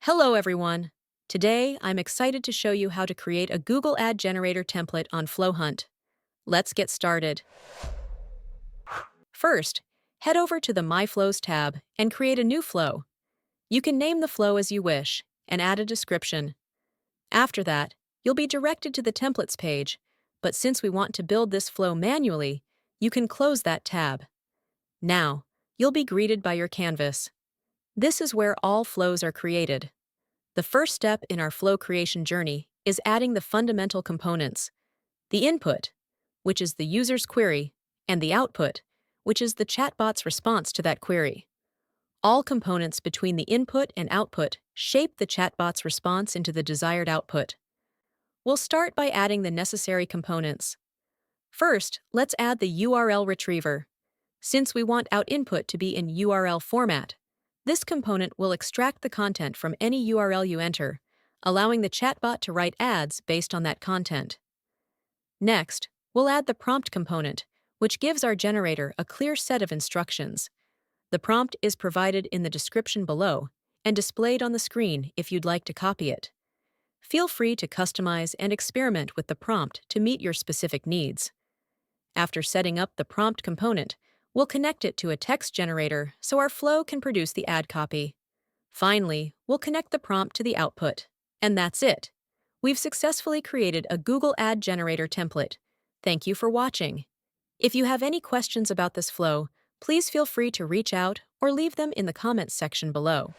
Hello, everyone. Today, I'm excited to show you how to create a Google Ad Generator template on FlowHunt. Let's get started. First, head over to the My Flows tab and create a new flow. You can name the flow as you wish and add a description. After that, you'll be directed to the Templates page, but since we want to build this flow manually, you can close that tab. Now, you'll be greeted by your canvas. This is where all flows are created. The first step in our flow creation journey is adding the fundamental components: the input, which is the user's query, and the output, which is the chatbot's response to that query. All components between the input and output shape the chatbot's response into the desired output. We'll start by adding the necessary components. First, let's add the URL retriever. Since we want our input to be in URL format, this component will extract the content from any URL you enter, allowing the chatbot to write ads based on that content. Next, we'll add the prompt component, which gives our generator a clear set of instructions. The prompt is provided in the description below and displayed on the screen if you'd like to copy it. Feel free to customize and experiment with the prompt to meet your specific needs. After setting up the prompt component, we'll connect it to a text generator so our flow can produce the ad copy. Finally, we'll connect the prompt to the output. And that's it. We've successfully created a Google Ad Generator template. Thank you for watching. If you have any questions about this flow, please feel free to reach out or leave them in the comments section below.